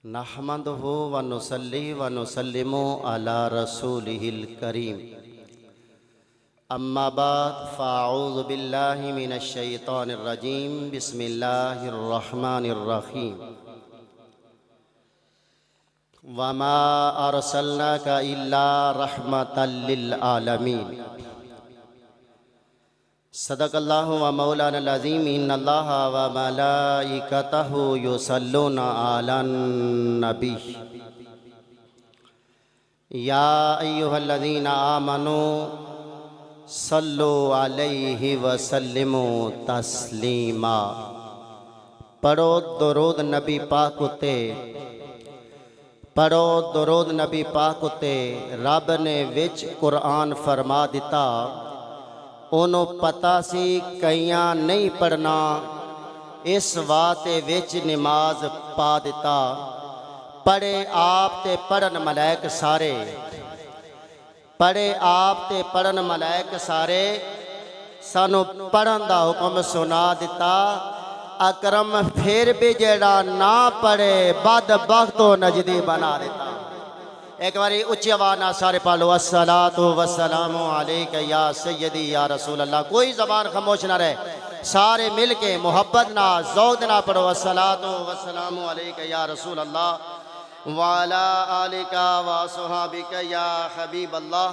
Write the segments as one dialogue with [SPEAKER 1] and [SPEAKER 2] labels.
[SPEAKER 1] नहमदुहु व नुसल्ली व नुसल्लिमु अला रसूलिहिल करीम। अम्मा बाद फ़अऊज़ु बिल्लाहि मिनश शैतानिर रजीम। बिस्मिल्लाहिर रहमानिर रहीम। वमा अरसलनाका इल्ला रहमतल लिल आलमीन। सदक़ल्लाहु व मौलाना अज़ीम। इन्नल्लाहा व मलाइकतहु युसल्लूना अलन नबी। या अय्युहल्लज़ीना आमनू सल्लु अलैहि व सल्लिमू तस्लीमा। पढ़ो दुरूद नबी पाक उते, पढ़ो दुरूद नबी पाक उते। रब ने विच कुरान फरमा दिता, ओनू पता सी कईयां नहीं पढ़ना, इस वास्ते विच नमाज पा दिता। पढ़े आप ते पढ़न मलैक सारे, पढ़े आप ते पढ़न मलैक सारे। सानू पढ़न दा हुक्म सुना दिता। अकरम फिर भी जेड़ा ना पढ़े बदबख्त नजदी बना देता। एक बारी उच्ची आवाज़ ना सारे पढ़ लो, अस्सलातु वस्सलामु अलैका या सय्यदी या रसूल अल्लाह। कोई ज़बान खामोश ना रहे, सारे मिल के मोहब्बत ना ज़ौक़ ना पढ़ो, अस्सलातु वस्सलामु अलैका या रसूल अल्लाह वाला आलिका व सुहाबिका या हबीब अल्लाह।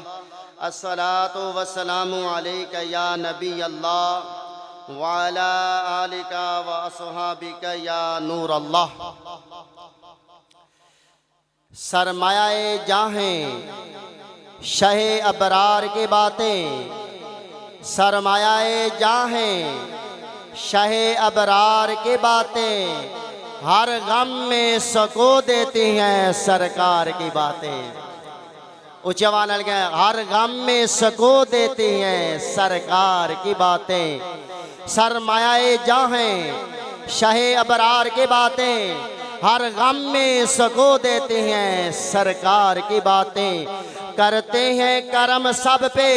[SPEAKER 1] अस्सलातु वस्सलामु अलैका या नबी अल्लाह वाला आलिका व सुहाबिका या नूर अल्लाह। सरमायाए जाहें शहे अबरार की बातें, सरमायाए जाहें शहे अबरार की बातें। हर गम में सको देती हैं सरकार की बातें। उच्चवान गए, हर गम में सको देती हैं सरकार की बातें। सरमायाए जाहें शहे अबरार की बातें, हर गम में सको देते हैं सरकार की बातें। करते हैं करम सब पे,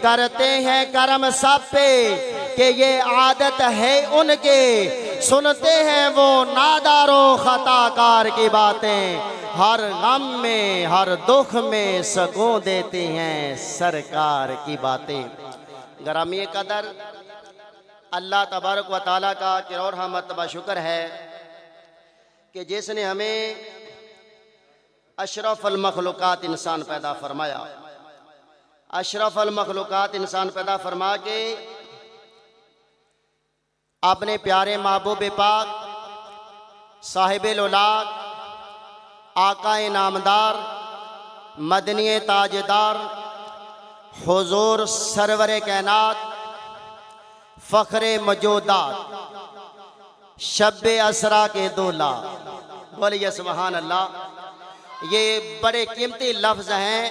[SPEAKER 1] करते हैं करम सब पे, कि ये आदत है उनके। सुनते हैं वो नादारो खताकार की बातें। हर गम में हर दुख में सको देते हैं सरकार की बातें। गरामी कदर अल्लाह तबारक व तआला का किरोड़ मरतबा शुक्र है कि जिसने हमें अशरफुल मखलूकात इंसान पैदा फरमाया। अशरफुल मखलूकात इंसान पैदा फरमा के अपने प्यारे महबूब पाक साहिबे लौलाक आकाए नामदार मदनी ताजदार हुजूर सरवरे कैनात फ़ख्रे मजूदात शब्बे असरा के दूल्हा। बोलिए सुभान अल्लाह। ये बड़े कीमती लफ्ज़ हैं,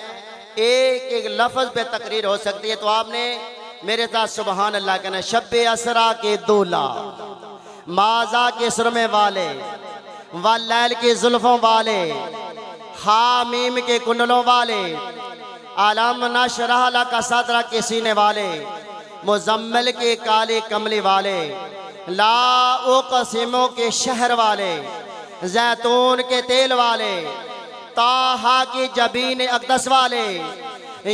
[SPEAKER 1] एक एक लफ्ज़ पे तकरीर हो सकती है, तो आपने मेरे साथ सुभान अल्लाह कहना। शब्बे असरा के दूल्हा, माजा के सुरमे वाले, वल्लैल की जुल्फ़ों वाले, हामीम के कुंडलों वाले, आलम नशरह लका सदरा के सीने वाले, मुज़म्मिल के काले कमली वाले, ला उक़सिमो के शहर वाले, जैतून के तेल वाले, ताहा की जबीन अक़दस वाले,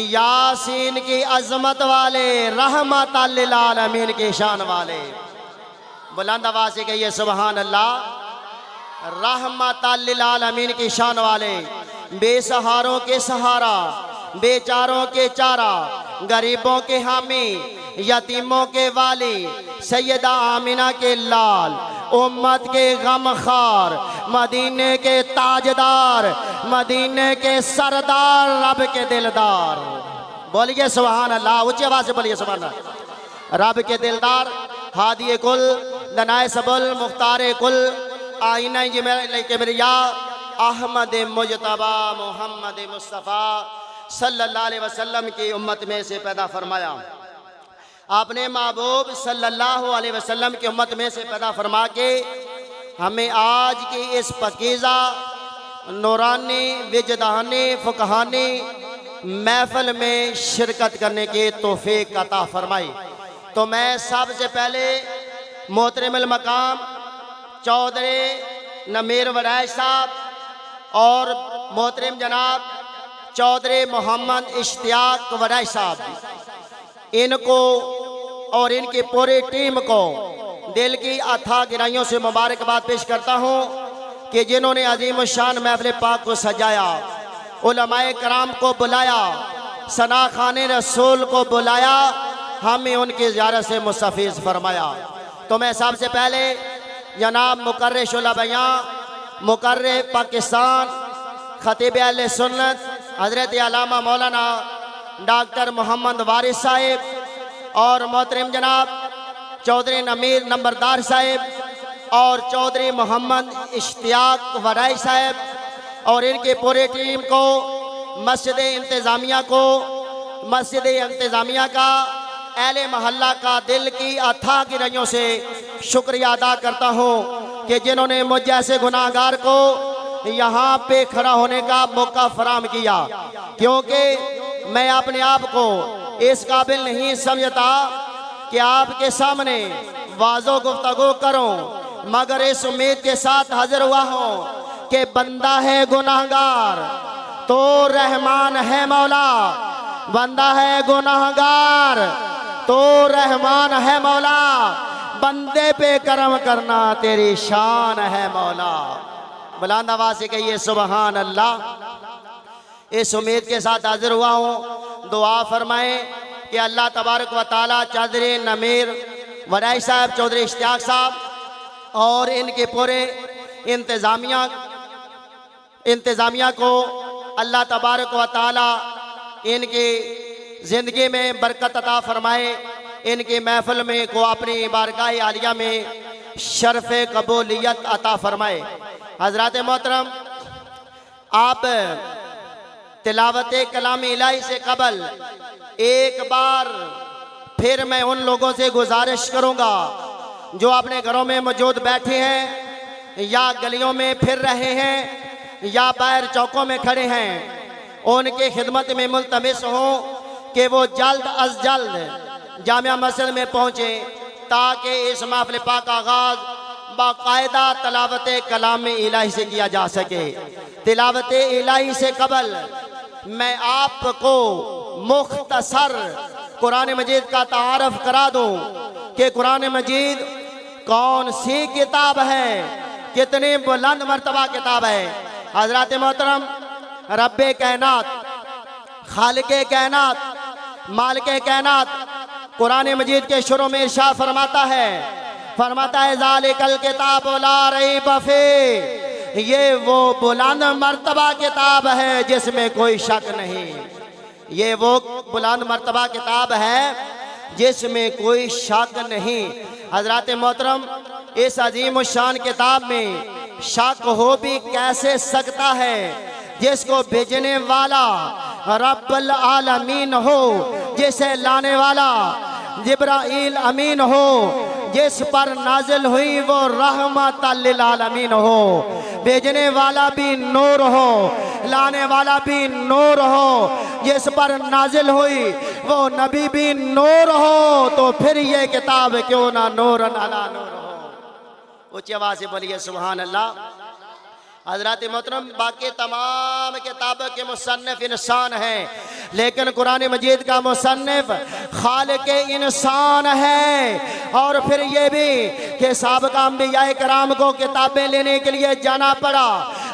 [SPEAKER 1] यासीन की अज़मत वाले, रहमतल लिल आलमीन की शान वाले। बुलंद आवाज़ से कहिए सुभान अल्लाह। रहमतल लिल आलमीन की शान वाले, बेसहारों के सहारा, बेचारों के चारा, गरीबों के हामी, यतीमों के वाली, सैयदा आमिना के लाल, उम्मत के गमखार, मदीने के ताजदार, मदीने के सरदार, रब के दिलदार। बोलिए सुभान अल्लाह, ऊंची आवाज़ से बोलिए सुभान अल्लाह। रब के दिलदार, हादी कुल, दनाए सबुल, मुख्तार कुल, आईना किबरिया, अहमद मुजतबा मोहम्मद मुस्तफ़ा सल्लल्लाहु अलैहि वसल्लम की उम्मत में से पैदा फरमाया। आपने महबूब सल्लल्लाहु अलैहि वसल्लम की उम्मत में से पैदा फरमा के हमें आज की इस पकीज़ा नूरानी विजदानी फ़ुक़हानी महफ़िल में शिरकत करने की तौफ़ीक़ अता फरमाई। तो मैं सबसे पहले मोहतरमुल मकाम चौधरी नमीर वड़ैच साहब और मोहतरम जनाब चौधरी मोहम्मद इश्तियाक वडाई साहब, इनको और इनकी पूरी टीम को दिल की अथाह गहराइयों से मुबारकबाद पेश करता हूँ कि जिन्होंने अजीम शान महफिल पाक को सजाया, उलमाए कराम को बुलाया, सना खाने रसूल को बुलाया, हमें उनकी ज़ियारत से मुस्तफ़ीज़ फरमाया। तो मैं सबसे पहले जनाब मुकर्र शुला बयां, मुकर्र पाकिस्तान, खतीब अहले सुन्नत हज़रत अल्लामा मौलाना डॉक्टर मोहम्मद वारिस साहिब और मोहतरम जनाब चौधरी नमीर नंबरदार साहिब और चौधरी मोहम्मद इश्तियाक वडाई साहिब और इनकी पूरी टीम को, मस्जिद इंतज़ामिया को, मस्जिद इंतज़ामिया का, अहले मोहल्ला का दिल की अथाह गहराइयों से शुक्रिया अदा करता हूँ कि जिन्होंने मुझ जैसे गुनाहगार को यहाँ पे खड़ा होने का मौका फराहम किया, क्योंकि मैं अपने आप को इस काबिल नहीं समझता कि आपके सामने वाज़ो गुफ्तगू करूं, मगर इस उम्मीद के साथ हाजिर हुआ हूं कि बंदा है गुनाहगार तो रहमान है मौला, बंदा है गुनाहगार तो रहमान है मौला, बंदे पे करम करना तेरी शान है मौला। बुलंद आवाज़ से कहिए सुबहान अल्लाह। इस उम्मीद के साथ हाजिर हुआ हूँ, दुआ फरमाएं कि अल्लाह तबारक व तआला चौधरी नमीर वडाई साहब, चौधरी इश्तियाक साहब और इनके पूरे इंतज़ामिया को अल्लाह तबारक व तआला इनकी ज़िंदगी में बरकत अता फरमाए, इनकी महफिल में को अपनी बारगाह आलिया में शर्फ कबूलियत अता फरमाए। हज़रात मोहतरम, आप तिलावत कलाम इलाही से कबल एक बार फिर मैं उन लोगों से गुजारिश करूंगा जो अपने घरों में मौजूद बैठे हैं या गलियों में फिर रहे हैं या बाहर चौकों में खड़े हैं, उनकी खिदमत में मुल्तमिस हों कि वो जल्द अज जल्द जामिया मस्जिद में पहुँचे ताकि इस महफिल पाक का आगाज़ बाकायदा तिलावत कलाम इलाही से किया जा सके। तिलावत इलाही से कबल मैं आपको मुख्तसर कुरान मजीद का तारफ़ करा दूं कि कुरान मजीद कौन सी किताब है, कितनी बुलंद मर्तबा किताब है। हज़रात मोहतरम, रब्बे कायनात, खालिके कायनात, मालिके कायनात कुरान मजीद के शुरू में इरशाद फरमाता है ज़ालिकल किताब ला रैब फीह, ये वो बुलंद मर्तबा किताब है जिसमें कोई शक नहीं, ये वो बुलंद मर्तबा किताब है जिसमें कोई शक नहीं। हज़रात मोहतरम, इस अजीम शान किताब में शक हो भी कैसे सकता है जिसको भेजने वाला रब्बुल आलमीन हो, जिसे लाने वाला जिब्राईल अमीन हो, जिस पर नाजिल हुई वो रहमतल लिल आलमीन हो, भेजने वाला भी नूर हो, लाने वाला भी नूर हो, जिस पर नाजिल हुई वो नबी भी नूर हो, तो फिर ये किताब क्यों ना नूरन अला नूर हो। ऊंची आवाज़ से बोलिए सुभान अल्लाह। हज़रात मोहतरम, बाकी तमाम किताबों के मुसन्निफ इंसान हैं, लेकिन कुरान मजीद का मुसन्निफ खालिक इंसान है। और फिर ये भी कि साबिक़ अंबिया कराम को किताबें लेने के लिए जाना पड़ा।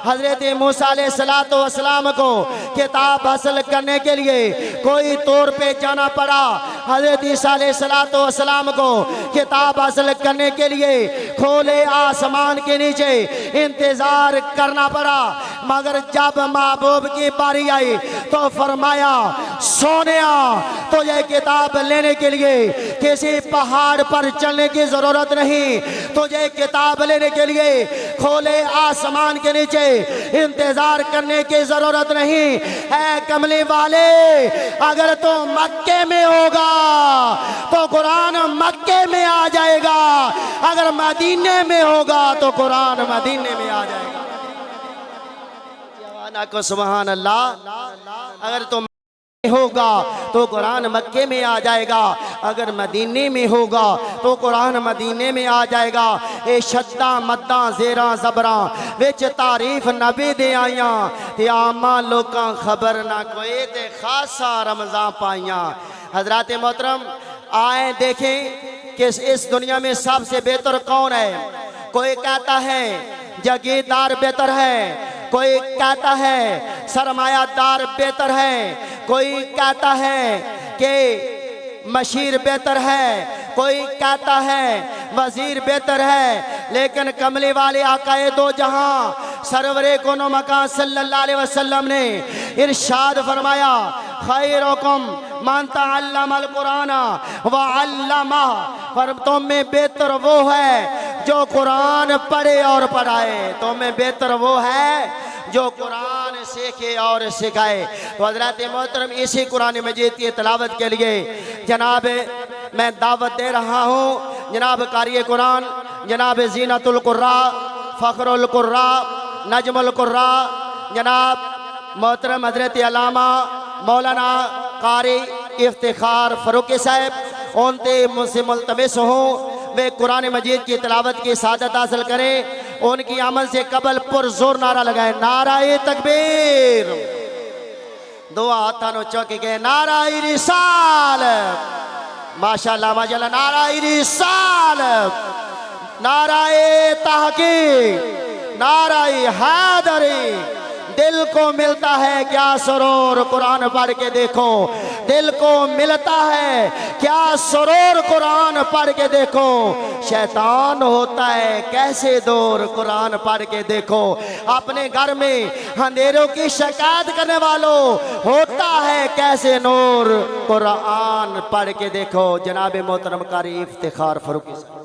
[SPEAKER 1] हज़रत मूसा अलैहिस्सलातु वस्सलाम को किताब हासिल करने के लिए कोई तौर पे जाना पड़ा। हज़रत ईसा अलैहिस्सलातु वस्सलाम को किताब हासिल करने के लिए खोले आसमान के नीचे इंतज़ार करना पड़ा, मगर जब महबूब की बारी आई तो फरमाया सोनिया, तुझे किताब लेने के लिए किसी पहाड़ पर चलने की ज़रूरत नहीं, तुझे किताब लेने के लिए खोले आसमान के नीचे इंतज़ार करने की ज़रूरत नहीं। ऐ कमली वाले, अगर तो मक्के में होगा तो कुरान मक्के में आ जाएगा, अगर मदीने में होगा तो कुरान मदीने में आ जाएगा। को सुभान अल्लाह। अगर तुम होगा तो कुरान मक्के में आ जाएगा, अगर मदीने में होगा तो कुरान मदीने में आ जाएगा। ए शद्दा मद्दा जेरा जबरा विच तारीफ नबी दे आइया ते आमा लोकां खबर ना कोई ते खासा रमज़ान पाइया। हजरात मोहतरम आए देखें कि इस दुनिया में सबसे बेहतर कौन है। कोई कहता है जागीरदार बेहतर है, कोई कहता है सरमायादार बेहतर है, कोई कहता है कि मशीर बेहतर है, कोई कहता है वजीर बेहतर है। लेकिन कमले वाले आकाए दो जहां सरवरे कोनो मकान सल्लल्लाहु अलैहि वसल्लम ने इरशाद फरमाया खैरुकुम मन तअल्लमल कुरान व अल्लमा, पर तुम में बेहतर वो है जो कुरान पढ़े और पढ़ाए। तुम में बेहतर वो है जो कुरान सीखे और सिखाए। तो हज़रात मोहतरम इसी कुरान मजीद की तिलावत के लिए जनाब मैं दावत दे रहा हूँ जनाब कारी कुरान जनाब जीनतुल कुर्रा फ़ख्रुल कुर्रा नजमुल कुर्रा जनाब मोहतरम हज़रत अल्लामा मौलाना कारी इफ्तिखार फ़रूकी साहब उनसे मुझसे मुल्तमिस हूँ वे कुरान मजीद की तिलावत की सादत हासिल करें। उनकी आमद से कबल पुरजोर नारा लगाए नाराए तकबीर। दुआ हाथों चौकी गए नाराए रिसालत। माशाअल्लाह माशाअल्लाह नाराए रिसालत, नाराए तहकीक, नाराए हैदरी। दिल को मिलता है क्या सरूर कुरान पढ़ के देखो, दिल को मिलता है क्या सरूर कुरान पढ़ के देखो। शैतान होता है कैसे दूर कुरान पढ़ के देखो। अपने घर में अंधेरों की शिकायत करने वालों होता है कैसे नूर कुरान पढ़ के देखो। जनाब मोहतरम कारी इफ्तिखार फ़रूकी।